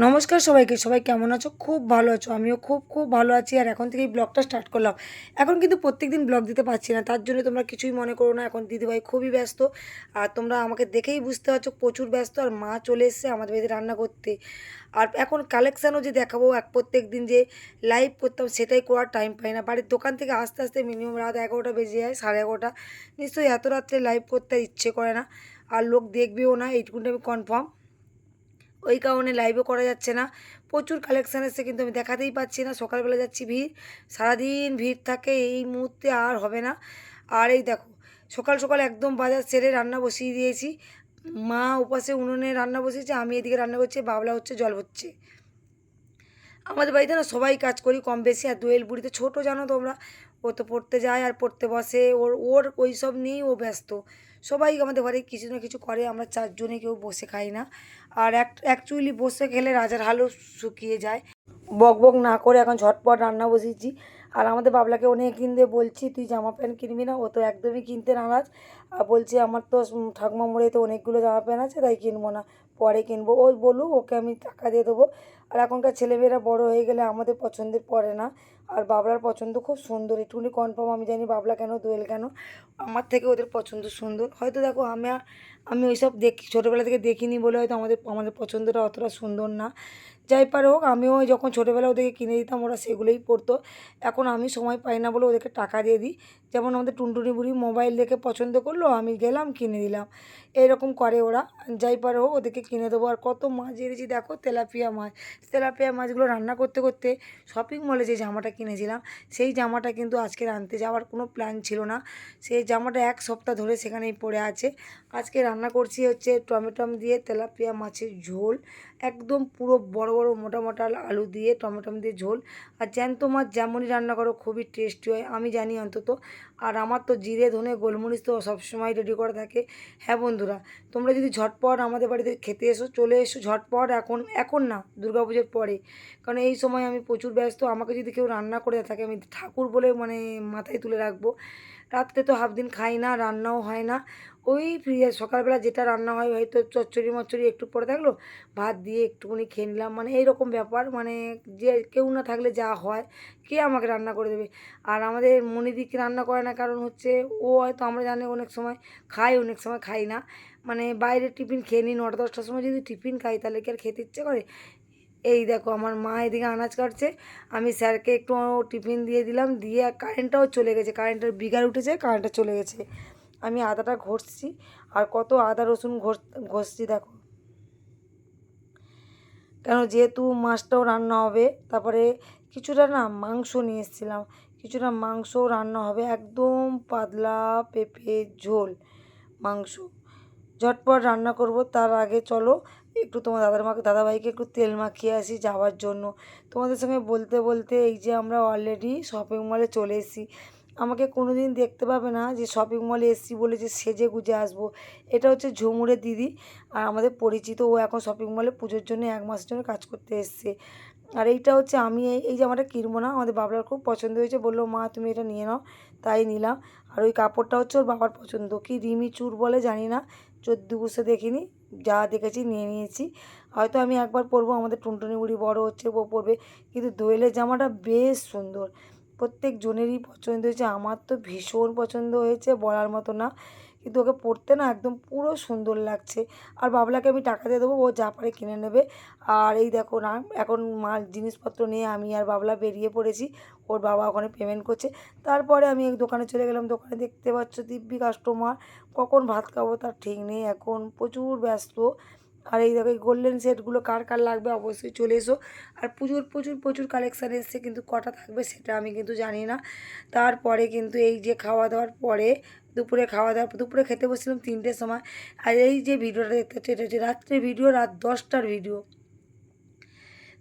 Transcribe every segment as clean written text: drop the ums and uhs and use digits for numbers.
নমস্কার সবাইকে। সবাই কেমন আছো? খুব ভালো আছো? আমিও খুব খুব ভালো আছি। আর এখন থেকেই ব্লগটা স্টার্ট করলাম। এখন কিন্তু প্রত্যেকদিন ব্লগ দিতে পারছি না, তার জন্য তোমরা কিছুই মনে করো না। এখন দিদিভাই খুবই ব্যস্ত, আর তোমরা আমাকে দেখেই বুঝতে পারছো প্রচুর ব্যস্ত। আর মা চলে এসছে আমাদের বাড়িতে রান্না করতে। আর এখন কালেকশানও যে দেখাবো প্রত্যেক দিন যে লাইভ করতাম, সেটাই করার টাইম পাই না। বাড়ির দোকান থেকে আস্তে আস্তে মিনিমাম রাত 11টা বেজে যায়, 11:30। নিশ্চয়ই এত রাত্রে লাইভ করতে ইচ্ছে করে না, আর লোক দেখবেও না, এইটুকুনটা আমি কনফার্ম। ওই কারণে লাইভও করা যাচ্ছে না। প্রচুর কালেকশান এসছে, কিন্তু আমি দেখাতেই পাচ্ছি না। সকালবেলা যাচ্ছি, ভিড়, সারাদিন ভিড় থাকে। এই মুহূর্তে আর হবে না। আর এই দেখো, সকাল সকাল একদম বাজার সেরে রান্না বসিয়ে দিয়েছি। মা উপাসে উনুনে রান্না বসিয়েছে, আমি এদিকে রান্না করছি, বাবলা হচ্ছে, জল হচ্ছে। আমাদের বাড়িতে না সবাই কাজ করি কম বেশি। আর দোয়েল বুড়ি তো ছোটো, জানো তোমরা, ও তো পড়তে যায় আর পড়তে বসে, ওর ওর ওই সব নিয়েই ও ব্যস্ত। সবাই আমাদের ঘরে কিছু না কিছু করে, আমরা চারজনে কেউ বসে খাই না। আর অ্যাকচুয়ালি বসে খেলে রাজার হালও শুকিয়ে যায়। বক বক না করে এখন ঝটপট রান্না বসিয়েছি। আর আমাদের বাবলাকে অনেক কিনতে বলছি, তুই জামা প্যান্ট কিনবি না? ও তো একদমই কিনতে নারাজ। আর বলছে আমার তো ঠাকুমা মোড়ে তো অনেকগুলো জামা প্যান্ট আছে, তাই কিনবো না, পরে কিনবো। ওই বলুক, ওকে আমি টাকা দিয়ে দেবো। আর এখনকার ছেলেমেয়েরা বড় হয়ে গেলে আমাদের পছন্দের পড়ে না। আর বাবলার পছন্দ খুব সুন্দর, একটুখানি কনফার্ম আমি জানি বাবলা কেন, দোয়েল কেন, আমার থেকে ওদের পছন্দ সুন্দর। হয়তো দেখো আমি ওইসব দেখি, ছোটোবেলা থেকে দেখিনি বলে হয়তো আমাদের আমাদের পছন্দটা অতটা সুন্দর না। যাই পারে হোক, আমিও যখন ছোটোবেলা ওদেরকে কিনে দিতাম ওরা সেগুলোই পরতো। এখন আমি সময় পাই না বলে ওদেরকে টাকা দিয়ে দিই। যেমন আমাদের টুনটুনি বুড়ি মোবাইল দেখে পছন্দ করলো, আমি গেলাম কিনে দিলাম, এরকম করে ওরা। যাই পারে হোক, ওদেরকে কিনে দেবো। আর কত মাছ এনেছি দেখো, তেলাপিয়া মাছ। তেলাপিয়া মাছগুলো রান্না করতে করতে শপিং মলে যে জামাটা কিনেছিলাম, সেই জামাটা কিন্তু আজকে আনতে যাওয়ার কোনো প্ল্যান ছিল না। সেই জামাটা এক সপ্তাহ ধরে সেখানেই পড়ে আছে। আজকে রান্না করছি হচ্ছে টমেটম দিয়ে তেলাপিয়া মাছের ঝোল, একদম পুরো বড় বড় মোটা মোটা আলু দিয়ে টমেটম দিয়ে ঝোল। আর জ্যান্ত মাছ যেমনই রান্না করো খুবই টেস্টি হয়, আমি জানি অন্তত। আর আমার তো জিরে ধনে গোলমরিচ তো সবসময় রেডি করা থাকে। হ্যাঁ বন্ধুরা, তোমরা যদি ঝটপট আমাদের বাড়িতে খেতে এসো, চলে এসো ঝটপট। এখন এখন না, দুর্গাপুজোর পরে, কারণ এই সময় আমি প্রচুর ব্যস্ত। আমাকে যদি কেউ রান্না করে থাকে, আমি ঠাকুর বলে মানে মাথায় তুলে রাখবো। রাত্রে তো হাফ দিন খাই না, রান্নাও হয় না। ওই সকালবেলা যেটা রান্না হয়, হয়তো চচ্চড়ি মচ্চড়ি একটু পরে থাকলো, ভাত দিয়ে একটুখানি খেয়ে নিলাম, মানে এইরকম ব্যাপার। মানে যে কেউ না থাকলে যা হয়, কে আমাকে রান্না করে দেবে? আর আমাদের মনিদিকে রান্না করে না, কারণ হচ্ছে ও হয়তো, আমরা জানি, অনেক সময় খাই, অনেক সময় খাই না। মানে বাইরে টিফিন খেয়ে নিই 9টা 10টার সময়, যদি টিফিন খাই তাহলে কি আর খেতে ইচ্ছে করে? এই দেখো, আমার মা এদিকে আনাজ কাটছে, আমি স্যারকে একটু টিফিন দিয়ে দিলাম, দিয়ে কারেন্টটাও চলে গেছে, কারেন্টের বিঘার উঠেছে, কারেন্টটা চলে গেছে। আমি আদাটা ঘষছি, আর কত আদা রসুন ঘষছি দেখো, কেন যেহেতু মাছটাও রান্না হবে। তারপরে কিছুটা না মাংস নিয়ে এসেছিলাম, কিছুটা মাংসও রান্না হবে, একদম পাতলা পেঁপে ঝোল মাংস। ঝটপট রান্না করব, তার আগে চলো একটু তোমার দাদাভাইকে একটু তেল মাখিয়ে আসি যাওয়ার জন্য। তোমাদের সঙ্গে বলতে বলতে এই যে আমরা অলরেডি শপিং মলে চলে এসেছি। আমাকে কোনো দিন দেখতে পাবে না যে শপিং মলে এসেছি বলে যে সেজে গুজে আসবো। এটা হচ্ছে ঝুমুরের দিদি, আর আমাদের পরিচিত। ও এখন শপিং মলে পুজোর জন্য 1 মাসের জন্য কাজ করতে এসছে। আর এইটা হচ্ছে, আমি এই জামাটা কিনবো না, আমাদের বাবার খুব পছন্দ হয়েছে, বললো মা তুমি এটা নিয়ে নাও, তাই নিলাম। আর ওই কাপড়টা হচ্ছে ওর বাবার পছন্দ, কি রিমি চুর বলে জানি না, 14 বছর দেখিনি, যা দেখেছি নিয়ে নিয়েছি। হয়তো আমি একবার পরবো, আমাদের টুনটুনি বুড়ি বড় হচ্ছে, ও পরবে। কিন্তু দোয়েলের জামাটা বেশ সুন্দর, প্রত্যেক জনেরই পছন্দ হয়েছে, আমার তো ভীষণ পছন্দ হয়েছে, বলার মতো না। কিন্তু ওকে পরতে না একদম পুরো সুন্দর লাগছে। আর বাবলাকে আমি টাকা দিয়ে দেবো, ও যা পারে কিনে নেবে। আর এই দেখো না, এখন মাল জিনিসপত্র নিয়ে আমি আর বাবলা বেরিয়ে পড়েছি, ওর বাবা ওখানে পেমেন্ট করছে। তারপরে আমি এক দোকানে চলে গেলাম, দোকানে দেখতে পাচ্ছ দিব্যি কাস্টমার, কখন ভাত খাবো তার ঠিক নেই, এখন প্রচুর ব্যস্ত। আর এই দেখো, এই গোল্ডেন সেটগুলো কার কার লাগবে অবশ্যই চলে এসো। আর পুজোর প্রচুর প্রচুর কালেকশান এসছে, কিন্তু কটা থাকবে সেটা আমি কিন্তু জানি না। তারপরে কিন্তু এই যে খাওয়া দাওয়ার পরে, দুপুরে খেতে বসছিলাম 3টের সময়। আর এই যে ভিডিওটা দেখতে হচ্ছে, এটা হচ্ছে রাত্রে ভিডিও, রাত 10টার ভিডিও।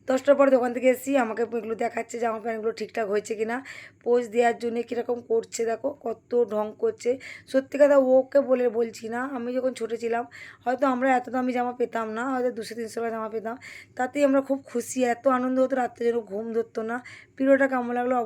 10টার পরে দোকান থেকে এসেছি, আমাকে এগুলো দেখাচ্ছে জামা প্যান্টগুলো ঠিকঠাক হয়েছে কি না, পোজ দেওয়ার জন্য কীরকম করছে দেখো, কত ঢং করছে। সত্যি কথা, ওকে বলছি না, আমি যখন ছোটো ছিলাম হয়তো আমরা এত দামি জামা পেতাম না, হয়তো 200-300 টাকা জামা পেতাম, তাতেই আমরা খুব খুশি, এত আনন্দ হতো, রাত্রে যেন ঘুম ধরতো না। ভিডিওটা কেমন লাগলো